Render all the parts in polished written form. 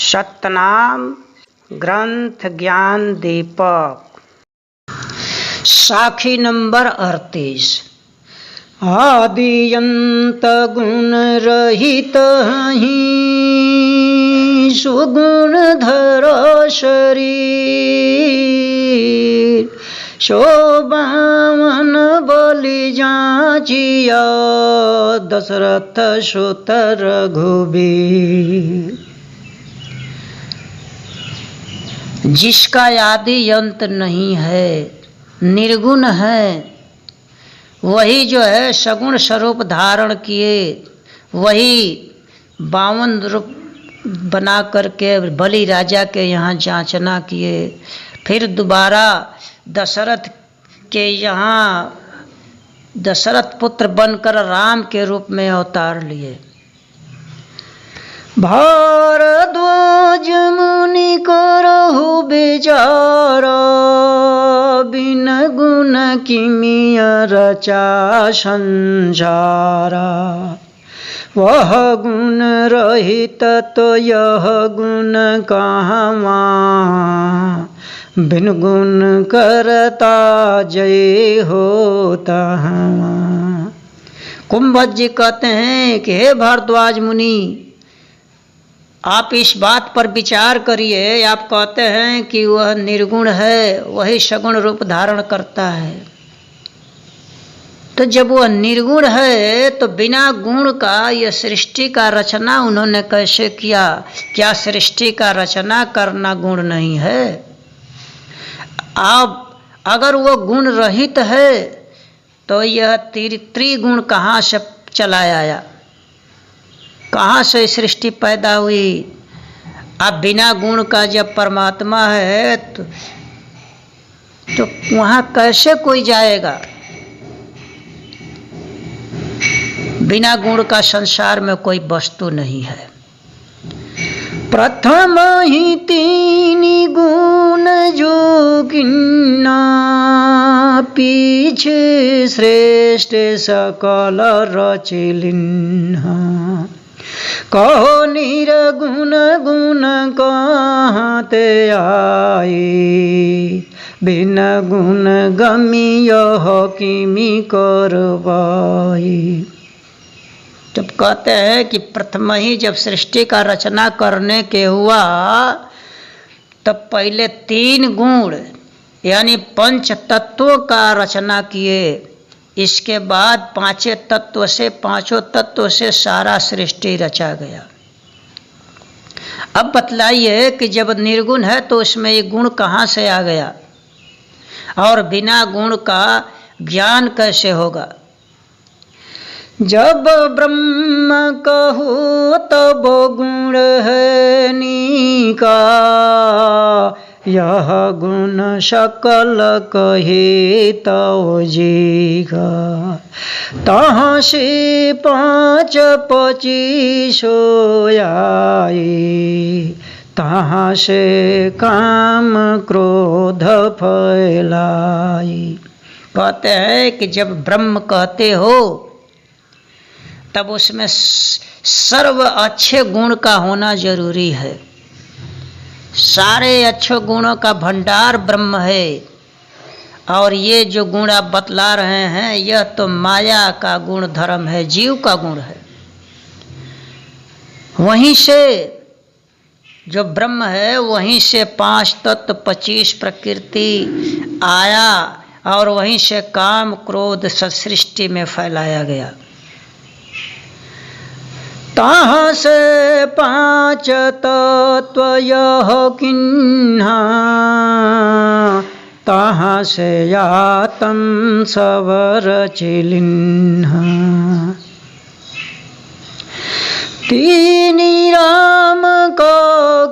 सतनाम ग्रंथ ज्ञान दीपक साखी नंबर 38। आदियंत गुण रहित ही सुगुण धर शरीर शोभावन बलि जाचिया दशरथ सुत रघुबीर। जिसका आदि अंत नहीं है, निर्गुण है, वही जो है सगुण स्वरूप धारण किए, वही 52 रूप बना करके बलि राजा के यहाँ जांचना किए, फिर दोबारा दशरथ के यहाँ दशरथ पुत्र बनकर राम के रूप में अवतार लिए। भारद्वाज मुनि करहु विचारा बिन गुण किमिय रचा संसारा। वह गुण रहित तो यह गुण कहवा बिन गुण करता जय होता। कुंभज जी कहते हैं कि हे भारद्वाज मुनि, आप इस बात पर विचार करिए। आप कहते हैं कि वह निर्गुण है, वही सगुण रूप धारण करता है। तो जब वह निर्गुण है तो बिना गुण का यह सृष्टि का रचना उन्होंने कैसे किया? क्या सृष्टि का रचना करना गुण नहीं है? अब अगर वह गुण रहित है तो यह त्रिगुण कहाँ से चला आया? कहाँ से सृष्टि पैदा हुई? अब बिना गुण का जब परमात्मा है तो वहाँ कैसे कोई जाएगा? बिना गुण का संसार में कोई वस्तु नहीं है। प्रथम ही 3 गुण जोगिना पीछे श्रेष्ठ सकल रचिलिन्हा। कहो निर्गुण गुण कहते आई बिन गुण गमी यह किमि करवाई। जब कहते हैं कि प्रथम ही जब सृष्टि का रचना करने के हुआ तब पहले 3 गुण यानी 5 तत्वों का रचना किए। इसके बाद 5 तत्व से 5 तत्व से सारा सृष्टि रचा गया। अब बतलाइए कि जब निर्गुण है तो उसमें ये गुण कहाँ से आ गया और बिना गुण का ज्ञान कैसे होगा? जब ब्रह्म कहो तब गुण है नीका यह गुण सकल कहे तव जीगा। तहाँ से 5 25 आए तहाँ से काम क्रोध फैलाई। कहते हैं कि जब ब्रह्म कहते हो तब उसमें सर्व अच्छे गुण का होना जरूरी है। सारे अच्छे गुणों का भंडार ब्रह्म है। और ये जो गुण आप बतला रहे हैं यह तो माया का गुण धर्म है, जीव का गुण है। वहीं से जो ब्रह्म है वहीं से 5 तत्व 25 प्रकृति आया और वहीं से काम क्रोध सृष्टि में फैलाया गया। तहाँ से 5 तत्व यह किन्हा तहाँ से आत्म सवर चिलिन्हा। 3 राम को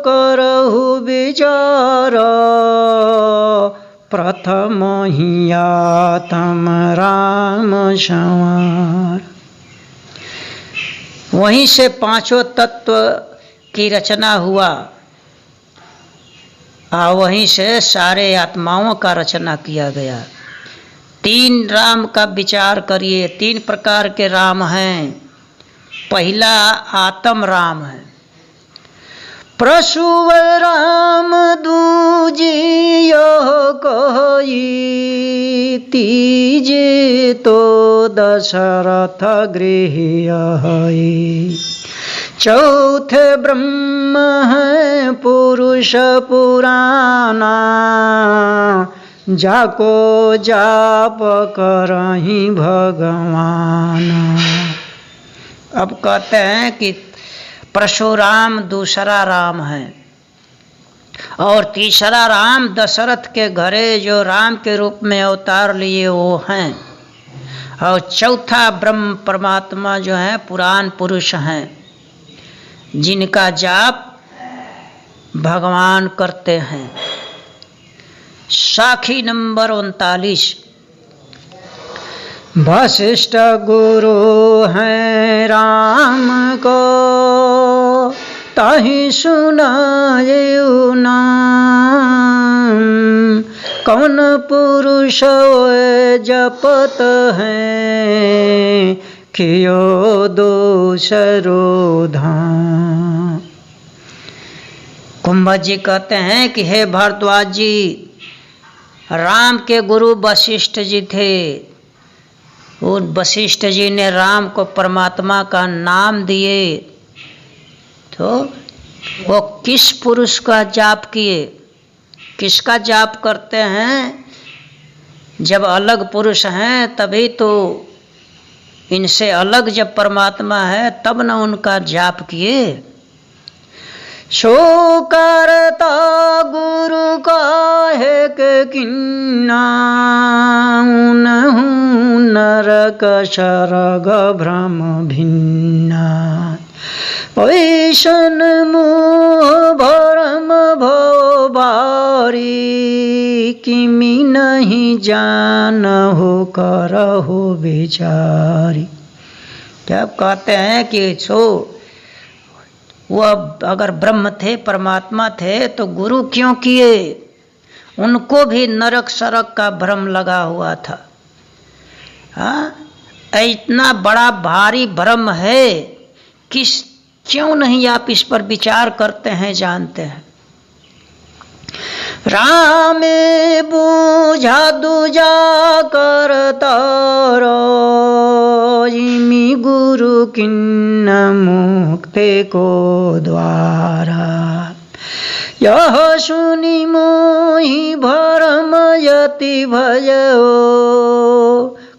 करहु विचार प्रथम ही आत्म राम संवार। वहीं से 5 तत्व की रचना हुआ और वहीं से सारे आत्माओं का रचना किया गया। 3 राम का विचार करिए। 3 प्रकार के राम हैं। पहला आत्म राम है, प्रसूव राम दूजी यह कही तीजे तो दशरथ गृह आई। चौथे ब्रह्म है पुरुष पुराना जाको जाप करहि भगवान। अब कहते हैं कि परशुराम दूसरा राम है और तीसरा राम दशरथ के घरे जो राम के रूप में अवतार लिए वो हैं, और चौथा ब्रह्म परमात्मा जो है पुराण पुरुष हैं जिनका जाप भगवान करते हैं। साखी नंबर 39। वशिष्ठ गुरु हैं राम को ताहि सुनाए नाम। कौन पुरुष जपत हैं कियो दूसरो धाम। कुंभ जी कहते हैं कि हे भारद्वाज जी, राम के गुरु वशिष्ठ जी थे। उन वशिष्ठ जी ने राम को परमात्मा का नाम दिए, तो वो किस पुरुष का जाप किए? किसका जाप करते हैं? जब अलग पुरुष हैं तभी तो, इनसे अलग जब परमात्मा है तब न उनका जाप किए। सो करता गुरु काहे के किन्ना नरक शरग भ्रम भिन्ना। ऐसन मोह भरम भव बारी किमि नहीं जान हो करहो बेचारी। क्या कहते हैं कि सो वो अगर ब्रह्म थे, परमात्मा थे, तो गुरु क्यों किए? उनको भी नरक सरक का भ्रम लगा हुआ था। हाँ, इतना बड़ा भारी भ्रम है, क्यों नहीं आप इस पर विचार करते हैं, जानते हैं? रामे बूझा दूजा करता रोइमी गुरु किन्न मुक्ते को द्वारा। यह सुनी मोहि भरम यति भयो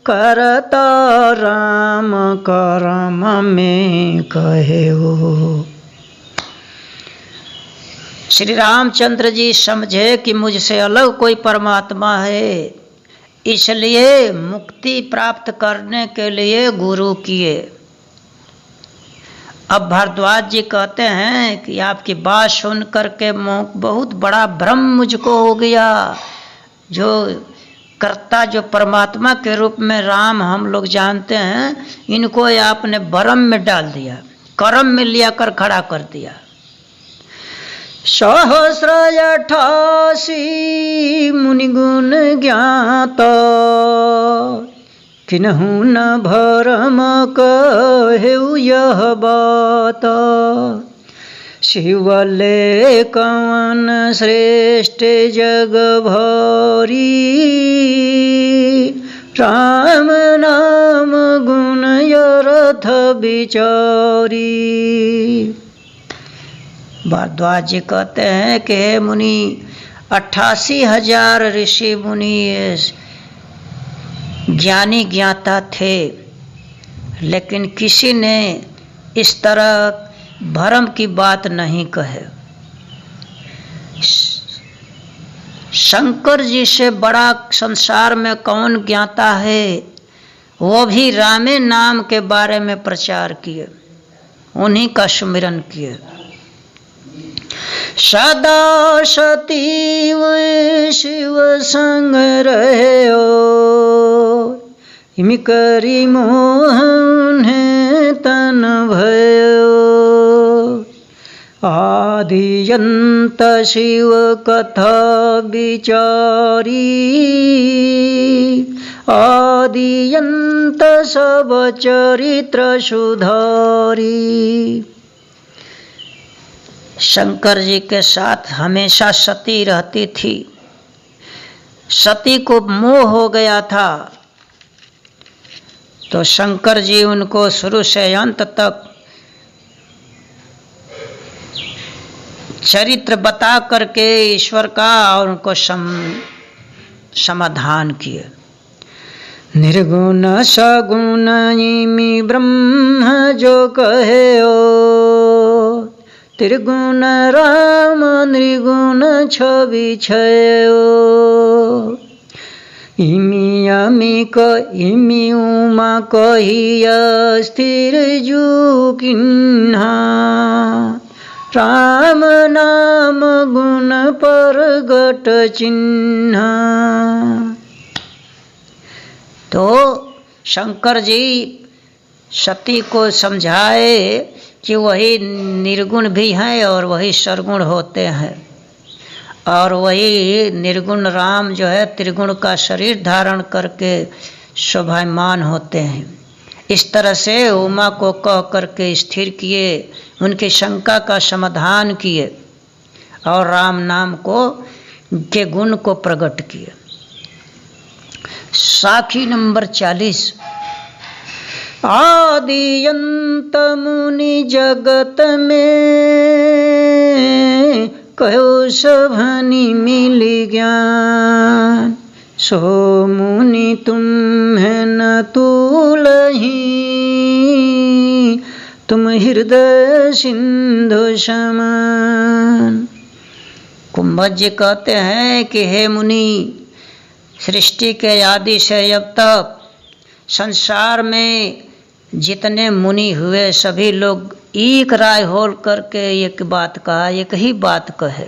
करता राम करम में कहे हो। श्री रामचंद्र जी समझे कि मुझसे अलग कोई परमात्मा है, इसलिए मुक्ति प्राप्त करने के लिए गुरु किए। अब भारद्वाज जी कहते हैं कि आपकी बात सुन करके बहुत बड़ा भ्रम मुझको हो गया। जो कर्ता, जो परमात्मा के रूप में राम हम लोग जानते हैं, इनको आपने भ्रम में डाल दिया, कर्म में लिया कर खड़ा कर दिया। सहस्र मुनिगुण ज्ञात किन्हु न भरम कहेउ यह बात। शिवले कवन श्रेष्ठ जग भरी राम नाम गुण यरथ विचारी। भारद्वाज जी कहते हैं कि हे मुनि, 88,000 ऋषि मुनि ज्ञानी ज्ञाता थे, लेकिन किसी ने इस तरह भरम की बात नहीं कहे। शंकर जी से बड़ा संसार में कौन ज्ञाता है? वो भी रामे नाम के बारे में प्रचार किए, उन्हीं का सुमिरन किए। सदा सती शिव संग रहे हो, हिम करी मोहन है तन भयो। आदियंत शिव कथा विचारी, आदियंत सब चरित्र सुधारी। शंकर जी के साथ हमेशा सती रहती थी। सती को मोह हो गया था, तो शंकर जी उनको शुरू से अंत तक चरित्र बता करके ईश्वर का और उनको समाधान किए। निर्गुण सगुण इमि ब्रह्म जो कहे ओ, त्रिगुण राम निर्गुण छवि छयो। इमि अमिक इमि उमा कहिया स्थिर जू किन्हा, राम नाम गुण परगट चिन्हा। तो शंकर जी सती को समझाए कि वही निर्गुण भी हैं और वही सरगुण होते हैं, और वही निर्गुण राम जो है त्रिगुण का शरीर धारण करके शोभायमान होते हैं। इस तरह से उमा को कह करके स्थिर किए, उनकी शंका का समाधान किए और राम नाम को के गुण को प्रकट किए। साखी नंबर 40। आदि अंत मुनि जगत में, कहो सभनि मिली ज्ञान। सो मुनि तुम है न तुलही, तुम हृदय सिंधु समान। कुंभज जी कहते हैं कि हे मुनि, सृष्टि के आदि से अब तक संसार में जितने मुनि हुए सभी लोग एक राय हो करके एक बात कहा, एक ही बात कहे,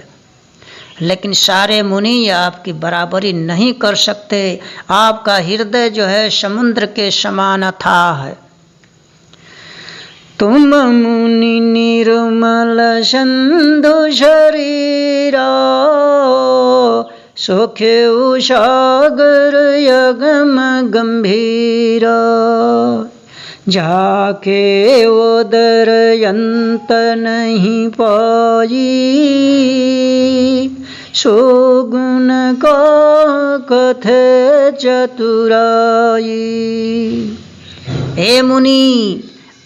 लेकिन सारे मुनि आपकी बराबरी नहीं कर सकते। आपका हृदय जो है समुद्र के समान अथाह है। तुम मुनि निर्मल सिंधु शरीरा, सोखे सागर यगम गंभीरा। जाके उदर अंत नहीं पाई, सो गुण का कथे चतुराई। हे मुनि,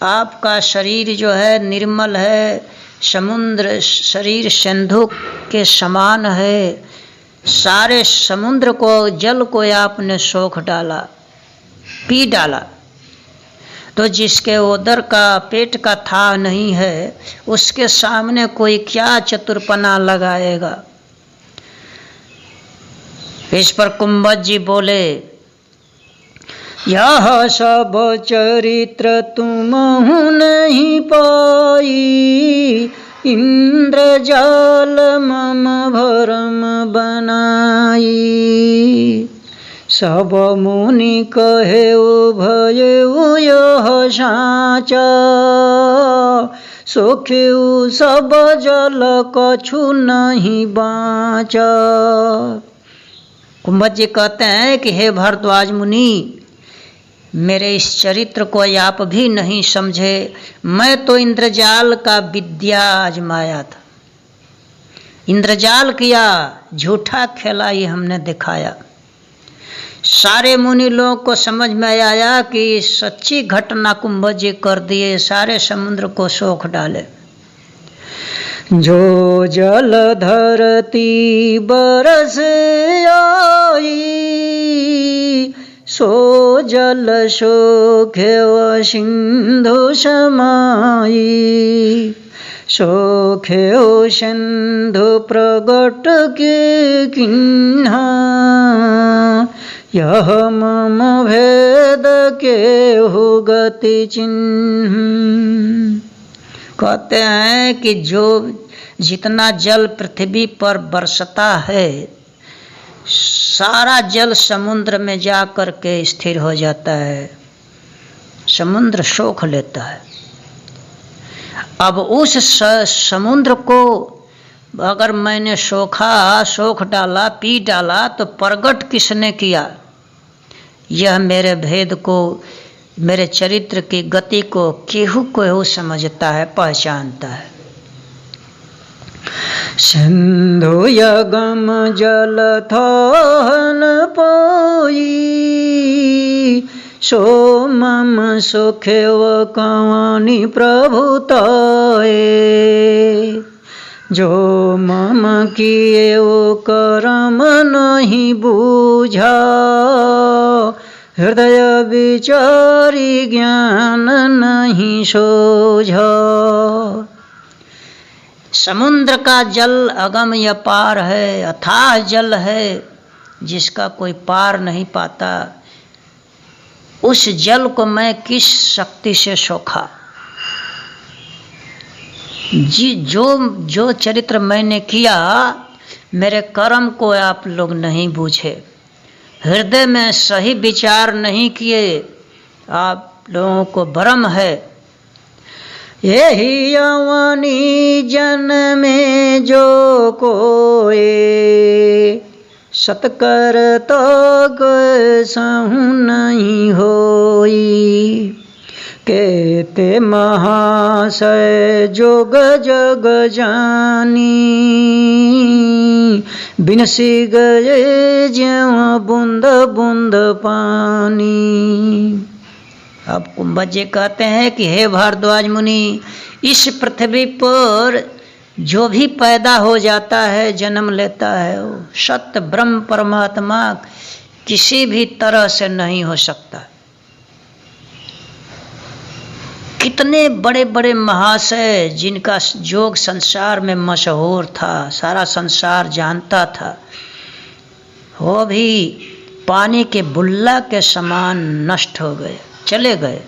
आपका शरीर जो है निर्मल है, समुद्र शरीर सिंधु के समान है। सारे समुद्र को जल को आपने सोख डाला, पी डाला। तो जिसके उदर का पेट का था नहीं है, उसके सामने कोई क्या चतुरपना लगाएगा। इस पर कुंभज जी बोले, यह सब चरित्र तुम नहीं पाई, इंद्रजाल मम भरम बनाई। सब मुनि कहे भय यह साचा, सोख्यु सब जल कछु नहीं बाचा। कुंभज जी कहते हैं कि हे भरद्वाज मुनि, मेरे इस चरित्र को आप भी नहीं समझे। मैं तो इंद्रजाल का विद्या आजमाया था, इंद्रजाल किया, झूठा खेला ये हमने दिखाया। सारे मुनि लोगों को समझ में आया कि सच्ची घटना कुंभज जी कर दिए, सारे समुद्र को सोख डाले। जो जल धरती बरस आई, सो जल सोखे सिंधु समाई। सोखे सिंधु प्रगट के किन्हा, यह मम भेद के हो गति चिन्ह। कहते हैं कि जो जितना जल पृथ्वी पर बरसता है, सारा जल समुद्र में जा कर के स्थिर हो जाता है, समुद्र सोख लेता है। अब उस समुद्र को अगर मैंने सोख डाला, पी डाला, तो प्रगट किसने किया? यह मेरे भेद को, मेरे चरित्र की गति को केहू केहू समझता है, पहचानता है। सिन्धुयगम जलथन पोई सो मम सुखेव कवनि प्रभुतये जो मम किए वो करम नहीं बूझा हृदय विचारी ज्ञान नहीं सोझा। समुद्र का जल अगम्य पार है, अथाह जल है जिसका कोई पार नहीं पाता। उस जल को मैं किस शक्ति से सोखा। जो चरित्र मैंने किया मेरे कर्म को आप लोग नहीं बूझे, हृदय में सही विचार नहीं किए, आप लोगों को भ्रम है। यही यवनी जन में जो कोई सत्कर तो सहु नहीं होई कहते महाशय जोग जग जानी बिनसी गए ज्यों बूंद बूंद पानी। अब कुंभज जी कहते हैं कि हे भारद्वाज मुनि, इस पृथ्वी पर जो भी पैदा हो जाता है, जन्म लेता है, वो सत्य ब्रह्म परमात्मा किसी भी तरह से नहीं हो सकता। कितने बड़े बड़े महाशय जिनका योग संसार में मशहूर था, सारा संसार जानता था, वो भी पानी के बुल्ला के समान नष्ट हो गए, चले गए।